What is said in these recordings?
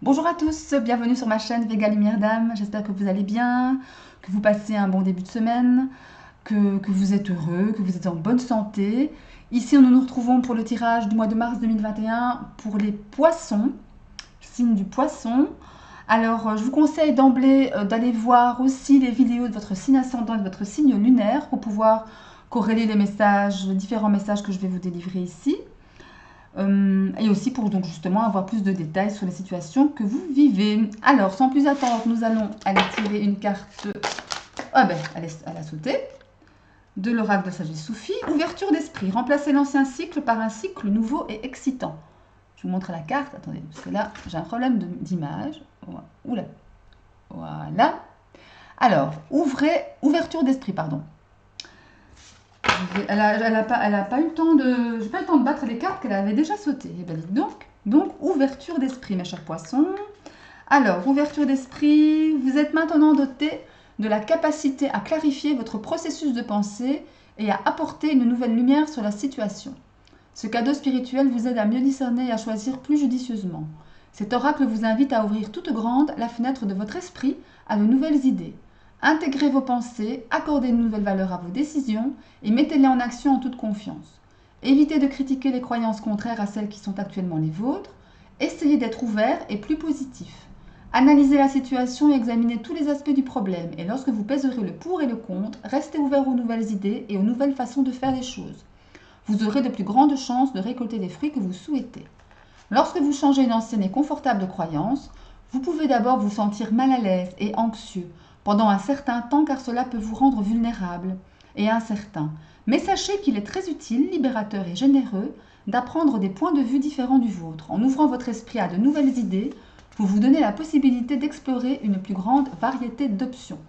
Bonjour à tous, bienvenue sur ma chaîne Vega Lumière d'âme. J'espère que vous allez bien, que vous passez un bon début de semaine, que vous êtes heureux, que vous êtes en bonne santé. Ici, nous nous retrouvons pour le tirage du mois de mars 2021 pour les poissons, signe du poisson. Alors, je vous conseille d'emblée d'aller voir aussi les vidéos de votre signe ascendant et de votre signe lunaire pour pouvoir corréler les messages, les différents messages que je vais vous délivrer ici. Et aussi pour donc justement avoir plus de détails sur les situations que vous vivez. Alors, sans plus attendre, nous allons aller tirer une carte. Ah ben, elle a sauté. De l'oracle de sagesse Soufi. Ouverture d'esprit. Remplacer l'ancien cycle par un cycle nouveau et excitant. Je vous montre la carte. Attendez, parce que là, j'ai un problème d'image. Oula. Voilà. Alors, ouverture d'esprit, pardon. Elle a pas eu le temps de... J'ai pas eu le temps de battre les cartes qu'elle avait déjà sautées. Eh bien, dites donc. Donc, ouverture d'esprit, mes chers poissons. Alors, ouverture d'esprit, vous êtes maintenant doté de la capacité à clarifier votre processus de pensée et à apporter une nouvelle lumière sur la situation. Ce cadeau spirituel vous aide à mieux discerner et à choisir plus judicieusement. Cet oracle vous invite à ouvrir toute grande la fenêtre de votre esprit à de nouvelles idées. Intégrez vos pensées, accordez une nouvelle valeur à vos décisions et mettez-les en action en toute confiance. Évitez de critiquer les croyances contraires à celles qui sont actuellement les vôtres. Essayez d'être ouvert et plus positif. Analysez la situation et examinez tous les aspects du problème et lorsque vous pèserez le pour et le contre, restez ouvert aux nouvelles idées et aux nouvelles façons de faire les choses. Vous aurez de plus grandes chances de récolter les fruits que vous souhaitez. Lorsque vous changez une ancienne et confortable croyance, vous pouvez d'abord vous sentir mal à l'aise et anxieux pendant un certain temps car cela peut vous rendre vulnérable et incertain. Mais sachez qu'il est très utile, libérateur et généreux d'apprendre des points de vue différents du vôtre. En ouvrant votre esprit à de nouvelles idées, vous vous donnez la possibilité d'explorer une plus grande variété d'options.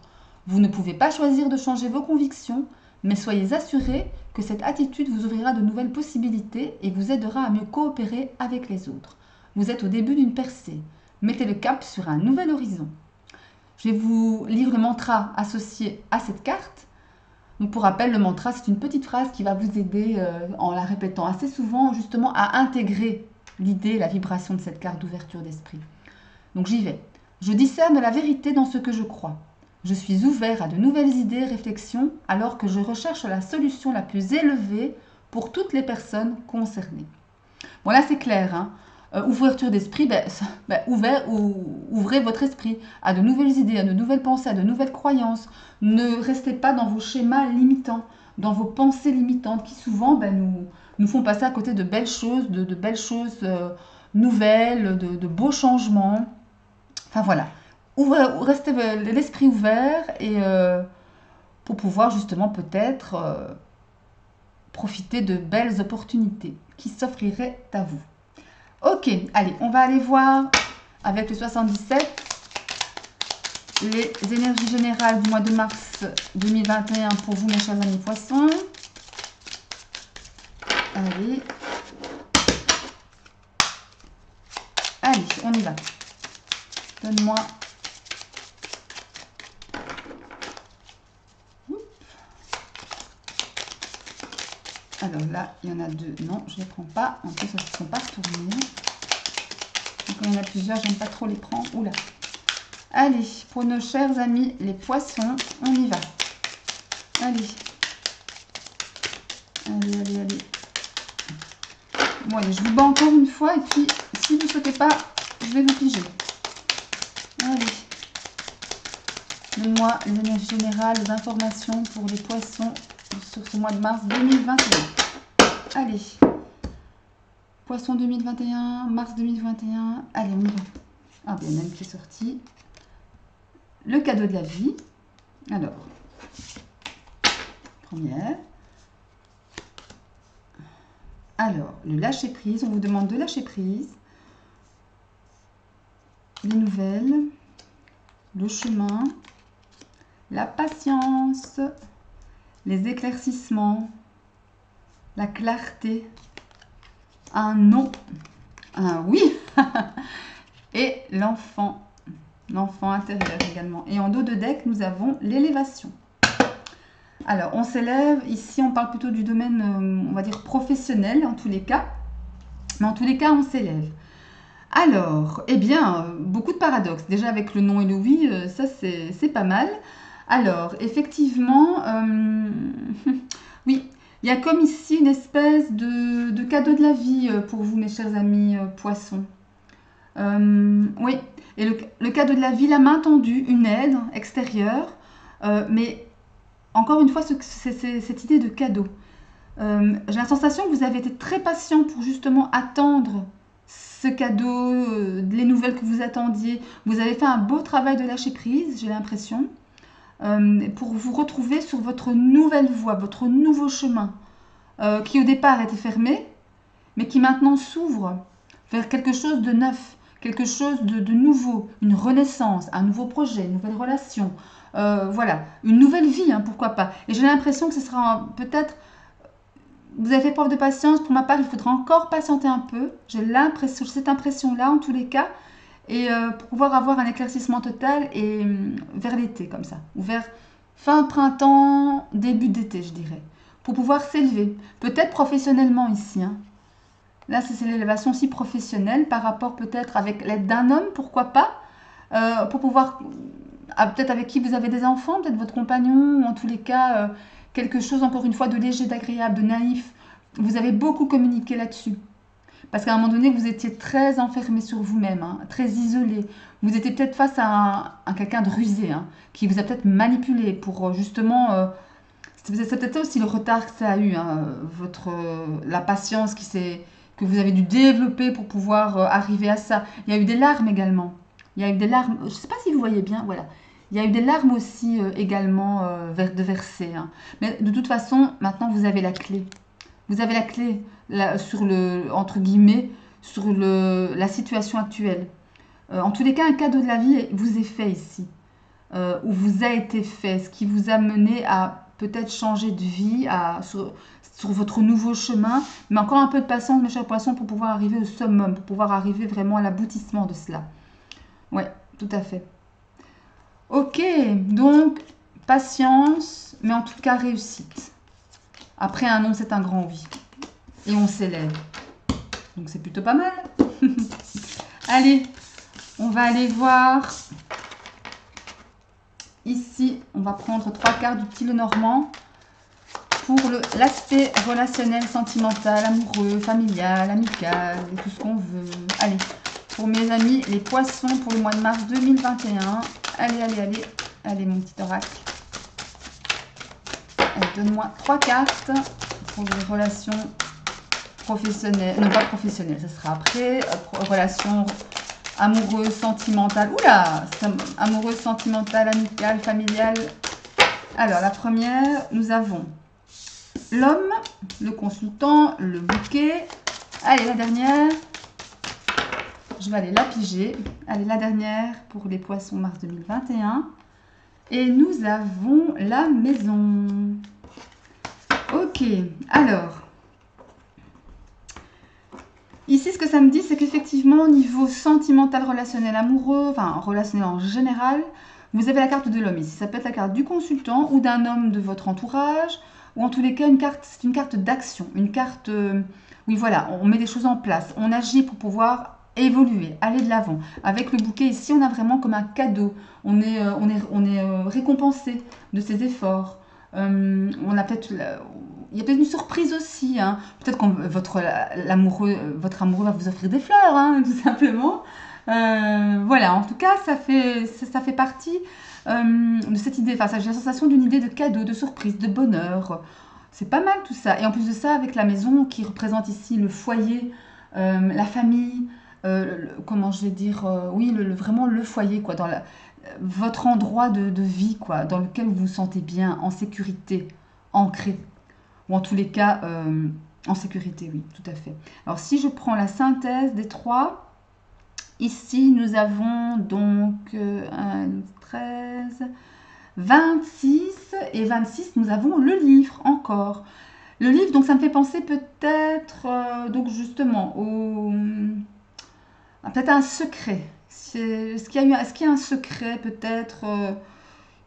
Vous ne pouvez pas choisir de changer vos convictions, mais soyez assurés que cette attitude vous ouvrira de nouvelles possibilités et vous aidera à mieux coopérer avec les autres. Vous êtes au début d'une percée. Mettez le cap sur un nouvel horizon. Je vais vous lire le mantra associé à cette carte. Donc pour rappel, le mantra, c'est une petite phrase qui va vous aider en la répétant assez souvent, justement, à intégrer l'idée, la vibration de cette carte d'ouverture d'esprit. Donc j'y vais. Je discerne la vérité dans ce que je crois. Je suis ouvert à de nouvelles idées et réflexions alors que je recherche la solution la plus élevée pour toutes les personnes concernées. Bon là c'est clair, hein. Ouverture d'esprit, ouvrez votre esprit à de nouvelles idées, à de nouvelles pensées, à de nouvelles croyances. Ne restez pas dans vos schémas limitants, dans vos pensées limitantes qui souvent nous font passer à côté de belles choses, de belles choses nouvelles, de beaux changements. Enfin voilà, restez l'esprit ouvert et pour pouvoir justement peut-être profiter de belles opportunités qui s'offriraient à vous. Ok, allez, on va aller voir avec le 77 les énergies générales du mois de mars 2021 pour vous, mes chers amis poissons. Allez. Allez, on y va. Donne-moi. Alors là, il y en a deux. Non, je ne les prends pas. En plus, elles ne sont pas retournées. Donc, il y en a plusieurs. J'aime pas trop les prendre. Oula. Allez, pour nos chers amis, les poissons, on y va. Allez. Allez, allez, allez. Bon, allez, je vous bats encore une fois. Et puis, si vous ne sautez pas, je vais vous piger. Allez. Donne-moi les énergies générales, les informations pour les poissons sur ce mois de mars 2021. Allez. Poisson 2021, mars 2021. Allez, on y va. Ah, bien, même qui est sorti. Le cadeau de la vie. Alors, première. Alors, le lâcher prise. On vous demande de lâcher prise. Les nouvelles. Le chemin. La patience. Les éclaircissements. La clarté. Un non. Un oui. Et l'enfant. L'enfant intérieur également. Et en dos de deck, nous avons l'élévation. Alors, on s'élève. Ici, on parle plutôt du domaine, on va dire, professionnel, en tous les cas. Mais en tous les cas, on s'élève. Alors, eh bien, beaucoup de paradoxes. Déjà avec le non et le oui, ça c'est pas mal. Alors, effectivement, oui, il y a comme ici une espèce de cadeau de la vie pour vous, mes chers amis poissons. Oui, et le cadeau de la vie, la main tendue, une aide extérieure, mais encore une fois, cette idée de cadeau. J'ai la sensation que vous avez été très patient pour justement attendre ce cadeau, les nouvelles que vous attendiez. Vous avez fait un beau travail de lâcher prise, j'ai l'impression, pour vous retrouver sur votre nouvelle voie, votre nouveau chemin, qui au départ était fermé, mais qui maintenant s'ouvre vers quelque chose de neuf, quelque chose de nouveau, une renaissance, un nouveau projet, une nouvelle relation. Voilà, une nouvelle vie, hein, pourquoi pas. Et j'ai l'impression que ce sera peut-être vous avez fait preuve de patience. Pour ma part, il faudra encore patienter un peu. J'ai l'impression, cette impression-là, en tous les cas, et pour pouvoir avoir un éclaircissement total et vers l'été, comme ça, ou vers fin printemps, début d'été, je dirais, pour pouvoir s'élever. Peut-être professionnellement ici, hein. Là, c'est l'élévation aussi professionnelle par rapport peut-être avec l'aide d'un homme, pourquoi pas, pour pouvoir, peut-être avec qui vous avez des enfants, peut-être votre compagnon, ou en tous les cas, quelque chose encore une fois de léger, d'agréable, de naïf. Vous avez beaucoup communiqué là-dessus. Parce qu'à un moment donné, vous étiez très enfermé sur vous-même, hein, très isolé. Vous étiez peut-être face à quelqu'un de rusé, hein, qui vous a peut-être manipulé pour justement... c'est peut-être ça aussi le retard que ça a eu, hein, la patience que vous avez dû développer pour pouvoir arriver à ça. Il y a eu des larmes également. Il y a eu des larmes, je ne sais pas si vous voyez bien, voilà. Il y a eu des larmes aussi également de verser, hein. Mais de toute façon, maintenant vous avez la clé. Vous avez la clé là, sur entre guillemets, sur la situation actuelle. En tous les cas, un cadeau de la vie vous est fait ici, ou vous a été fait, ce qui vous a mené à peut-être changer de vie, sur votre nouveau chemin, mais encore un peu de patience, mes chers poissons, pour pouvoir arriver au summum, pour pouvoir arriver vraiment à l'aboutissement de cela. Ouais, tout à fait. Ok, donc patience, mais en tout cas réussite. Après un non, c'est un grand oui. Et on s'élève. Donc c'est plutôt pas mal. Allez, on va aller voir. Ici, on va prendre 3 cartes du petit Lenormand pour l'aspect relationnel, sentimental, amoureux, familial, amical, et tout ce qu'on veut. Allez, pour mes amis, les poissons pour le mois de mars 2021. Allez, allez, allez. Allez, mon petit oracle. Allez, donne-moi 3 cartes pour les relations professionnelles. Non, pas professionnelles, ça sera après. Relations amoureuses, sentimentales. Oula, amoureuses, sentimentales, amicales, familiales. Alors, la première, nous avons l'homme, le consultant, le bouquet. Allez, la dernière. Je vais aller la piger. Allez, la dernière pour les poissons mars 2021. Et nous avons la maison. Ok, alors. Ici, ce que ça me dit, c'est qu'effectivement, au niveau sentimental, relationnel, amoureux, enfin, relationnel en général, vous avez la carte de l'homme ici. Ça peut être la carte du consultant ou d'un homme de votre entourage, ou en tous les cas, c'est une carte d'action. Une carte, oui, voilà, on met des choses en place. On agit pour pouvoir évoluer, aller de l'avant. Avec le bouquet ici, on a vraiment comme un cadeau. On est récompensé de ses efforts. On a peut-être... Il y a peut-être une surprise aussi, hein. Peut-être que votre amoureux va vous offrir des fleurs, hein, tout simplement. Voilà, en tout cas, ça fait partie de cette idée. Enfin, j'ai la sensation d'une idée de cadeau, de surprise, de bonheur. C'est pas mal tout ça. Et en plus de ça, avec la maison qui représente ici le foyer, la famille, comment je vais dire, oui, vraiment le foyer, quoi, votre endroit de vie, quoi, dans lequel vous vous sentez bien, en sécurité, ancré. Ou en tous les cas, en sécurité, oui, tout à fait. Alors, si je prends la synthèse des 3, ici, nous avons donc 1, 13, 26. Et 26, nous avons le livre encore. Le livre, donc ça me fait penser peut-être, donc justement, peut-être à un secret. Est-ce qu'il y a un secret peut-être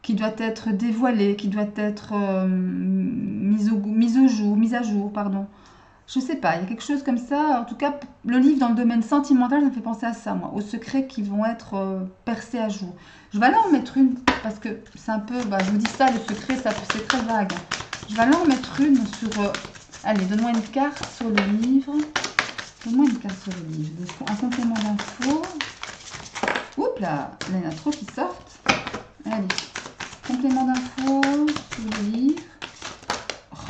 qui doit être dévoilé, qui doit être mis à jour, pardon. Je sais pas, il y a quelque chose comme ça. En tout cas, le livre dans le domaine sentimental, ça me fait penser à ça, moi, aux secrets qui vont être percés à jour. Je vais aller en mettre une parce que c'est un peu, bah, je vous dis ça, le secret, ça c'est très vague. Je vais aller en mettre une sur. Allez, donne-moi une carte sur le livre. Donne-moi une carte sur le livre. Un complément d'info. Oups là, il y en a trop qui sortent. Allez, complément d'info sur le livre.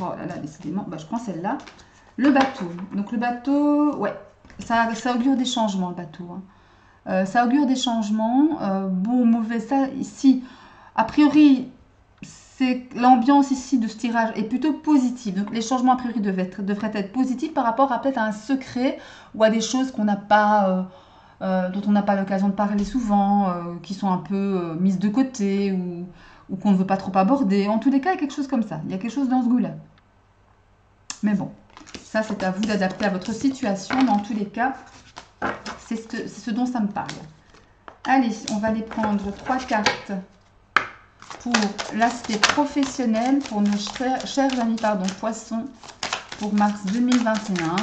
Oh là là, décidément, bah, je prends celle-là. Le bateau. Donc le bateau, ouais, ça augure des changements, le bateau. Hein. Ça augure des changements. Bon, mauvais, ça, ici, a priori, c'est l'ambiance ici de ce tirage est plutôt positive. Donc les changements, a priori, devraient être positifs par rapport à peut-être à un secret ou à des choses qu'on n'a pas, dont on n'a pas l'occasion de parler souvent, qui sont un peu mises de côté ou qu'on ne veut pas trop aborder. En tous les cas, il y a quelque chose comme ça. Il y a quelque chose dans ce goût-là. Mais bon, ça, c'est à vous d'adapter à votre situation. Mais en tous les cas, c'est ce dont ça me parle. Allez, on va aller prendre 3 cartes pour l'aspect professionnel pour nos chers amis poissons pour mars 2021.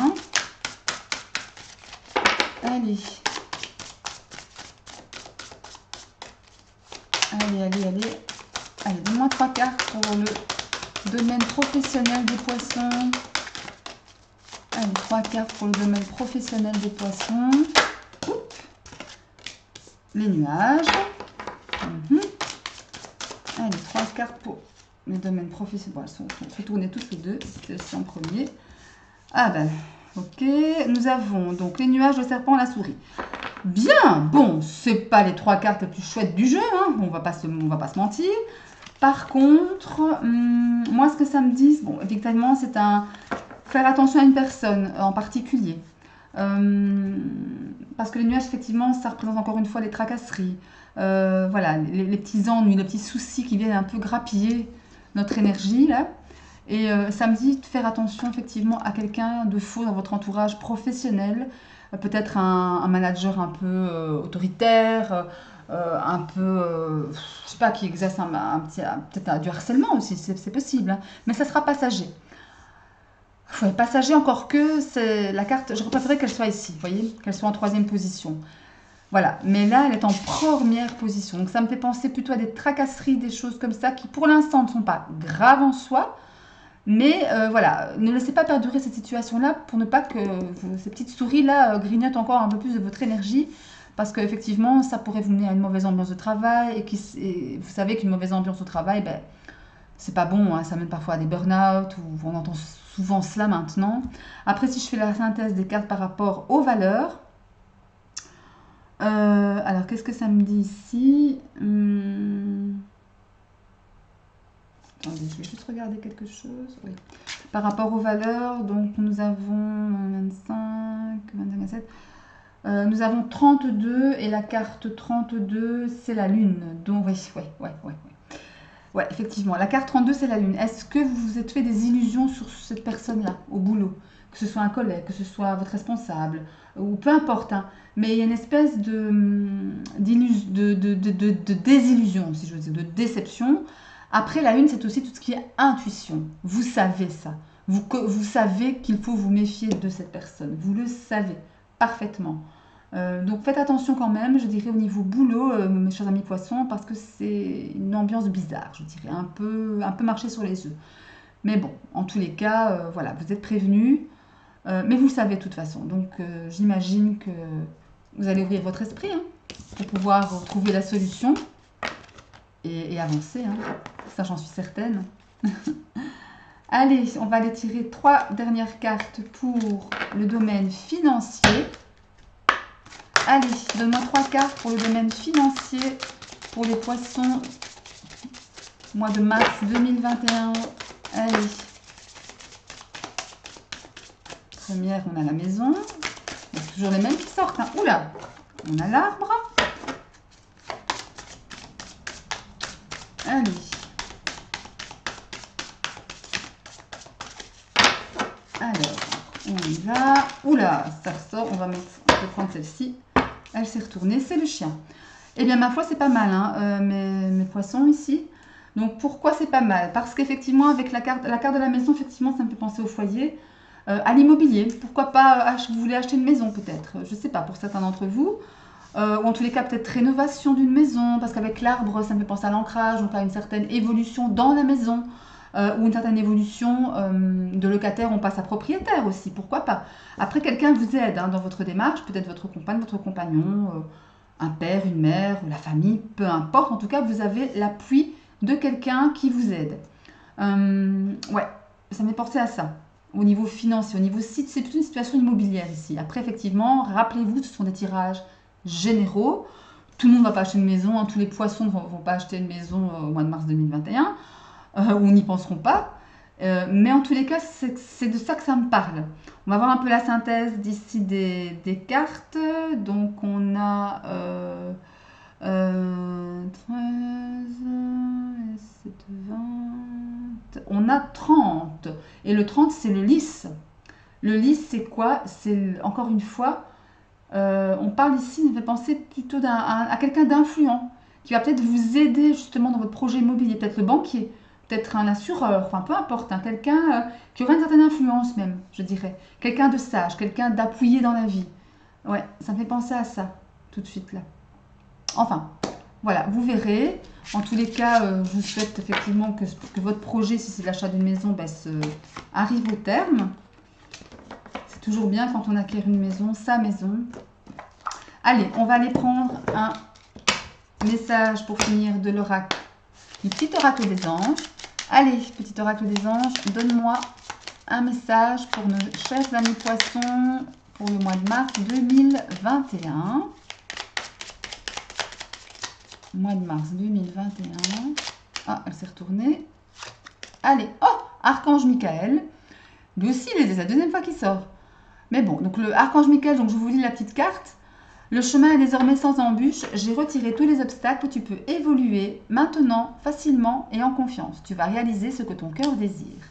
Allez. Allez, donne-moi 3 cartes pour le domaine professionnel des poissons. Allez, 3 cartes pour le domaine professionnel des poissons. Oups. Les nuages. Allez, 3 cartes pour le domaine professionnel. Bon, elles sont tournées toutes les deux. Celle-ci en premier. Ah ben, ok. Nous avons donc les nuages, le serpent, la souris. Bien, bon, c'est pas les 3 cartes les plus chouettes du jeu, hein. On va pas se mentir. Par contre, moi, ce que ça me dit, bon, effectivement, c'est faire attention à une personne en particulier. Parce que les nuages, effectivement, ça représente encore une fois les tracasseries. Voilà, les petits ennuis, les petits soucis qui viennent un peu grappiller notre énergie, là. Et ça me dit de faire attention, effectivement, à quelqu'un de faux dans votre entourage professionnel. Peut-être un manager un peu autoritaire, un peu, je sais pas, qui exerce peut-être du harcèlement aussi, c'est possible. Hein. Mais ça sera passager. Ouais, passager encore que c'est la carte, j'aurais préféré qu'elle soit ici, vous voyez, qu'elle soit en 3e position. Voilà, mais là, elle est en première position. Donc ça me fait penser plutôt à des tracasseries, des choses comme ça, qui pour l'instant ne sont pas graves en soi. Mais voilà, ne laissez pas perdurer cette situation-là pour ne pas que ces petites souris-là grignotent encore un peu plus de votre énergie. Parce qu'effectivement, ça pourrait vous mener à une mauvaise ambiance de travail. Et vous savez qu'une mauvaise ambiance au travail, ben, c'est pas bon. Hein, ça mène parfois à des burn-out. On entend souvent cela maintenant. Après, si je fais la synthèse des cartes par rapport aux valeurs. Alors, qu'est-ce que ça me dit ici Attendez, je vais juste regarder quelque chose. Oui. Par rapport aux valeurs, donc nous avons 25, 27. Nous avons 32 et la carte 32, c'est la lune. Donc, oui. Ouais, effectivement, la carte 32, c'est la lune. Est-ce que vous vous êtes fait des illusions sur cette personne-là, au boulot? Que ce soit un collègue, que ce soit votre responsable, ou peu importe. Hein. Mais il y a une espèce de désillusion, si je veux dire, de déception. Après, la lune, c'est aussi tout ce qui est intuition. Vous savez ça. Vous savez qu'il faut vous méfier de cette personne. Vous le savez parfaitement. Donc faites attention quand même, je dirais au niveau boulot, mes chers amis poissons, parce que c'est une ambiance bizarre, je dirais, un peu marcher sur les œufs. Mais bon, en tous les cas, voilà, vous êtes prévenus, mais vous le savez de toute façon. Donc j'imagine que vous allez ouvrir votre esprit hein, pour pouvoir trouver la solution et avancer. Hein. Ça, j'en suis certaine. Allez, on va aller tirer 3 dernières cartes pour le domaine financier. Allez, donne-moi 3 cartes pour le domaine financier pour les poissons. Mois de mars 2021. Allez. Première, on a la maison. C'est toujours les mêmes qui sortent. Hein. Oula, on a l'arbre. Allez. Alors, on y va. Oula, ça ressort. On va prendre celle-ci. Elle s'est retournée. C'est le chien. Eh bien, ma foi, c'est pas mal, hein, mes poissons ici. Donc, pourquoi c'est pas mal? Parce qu'effectivement, avec la carte de la maison, effectivement, ça me fait penser au foyer. à l'immobilier. Pourquoi pas, vous voulez acheter une maison peut-être, je ne sais pas, pour certains d'entre vous. Ou en tous les cas peut-être rénovation d'une maison, parce qu'avec l'arbre, ça me fait penser à l'ancrage, donc à une certaine évolution dans la maison, ou une certaine évolution de locataire, on passe à propriétaire aussi, pourquoi pas. Après, quelqu'un vous aide hein, dans votre démarche, peut-être votre compagne, votre compagnon, un père, une mère, ou la famille, peu importe. En tout cas, vous avez l'appui de quelqu'un qui vous aide. Ouais, ça m'est porté à ça. Au niveau financier, au niveau site, c'est plutôt une situation immobilière ici. Après, effectivement, rappelez-vous, ce sont des tirages généraux. Tout le monde ne va pas acheter une maison, hein, tous les poissons ne vont pas acheter une maison au mois de mars 2021, ou n'y penseront pas. Mais en tous les cas, c'est de ça que ça me parle. On va voir un peu la synthèse d'ici des cartes. Donc, on a 13, 7, 20. On a 30. Et le 30, c'est le lys. Le lys, c'est quoi? C'est, encore une fois, on parle ici, on fait penser plutôt à quelqu'un d'influent, qui va peut-être vous aider justement dans votre projet immobilier, peut-être le banquier, peut-être un assureur, enfin peu importe, hein, quelqu'un qui aura une certaine influence même, je dirais. Quelqu'un de sage, quelqu'un d'appuyé dans la vie. Ouais, ça me fait penser à ça, tout de suite là. Enfin, voilà, vous verrez. En tous les cas, je vous souhaite effectivement que votre projet, si c'est l'achat d'une maison, arrive au terme. C'est toujours bien quand on acquiert une maison, sa maison. Allez, on va aller prendre un message pour finir de l'oracle, du petit oracle des anges. Allez, petit oracle des anges, donne-moi un message pour nos chers amis poissons pour le mois de mars 2021. Mois de mars 2021. Ah, elle s'est retournée. Allez, oh, Archange Michael. Lui aussi, c'est la deuxième fois qu'il sort. Mais bon, donc le Archange Michael, donc je vous lis la petite carte. Le chemin est désormais sans embûche. J'ai retiré tous les obstacles. Tu peux évoluer maintenant, facilement et en confiance. Tu vas réaliser ce que ton cœur désire.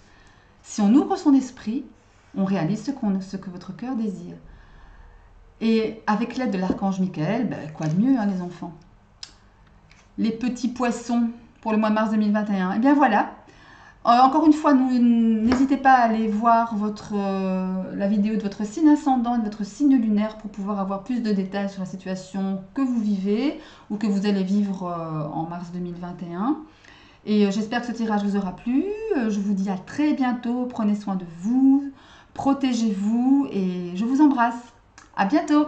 Si on ouvre son esprit, on réalise ce que votre cœur désire. Et avec l'aide de l'Archange Michael, quoi de mieux, hein, les enfants? Les petits poissons pour le mois de mars 2021. Eh bien voilà. Encore une fois, n'hésitez pas à aller voir la vidéo de votre signe ascendant et de votre signe lunaire pour pouvoir avoir plus de détails sur la situation que vous vivez ou que vous allez vivre en mars 2021. Et j'espère que ce tirage vous aura plu. Je vous dis à très bientôt. Prenez soin de vous, protégez-vous et je vous embrasse. À bientôt.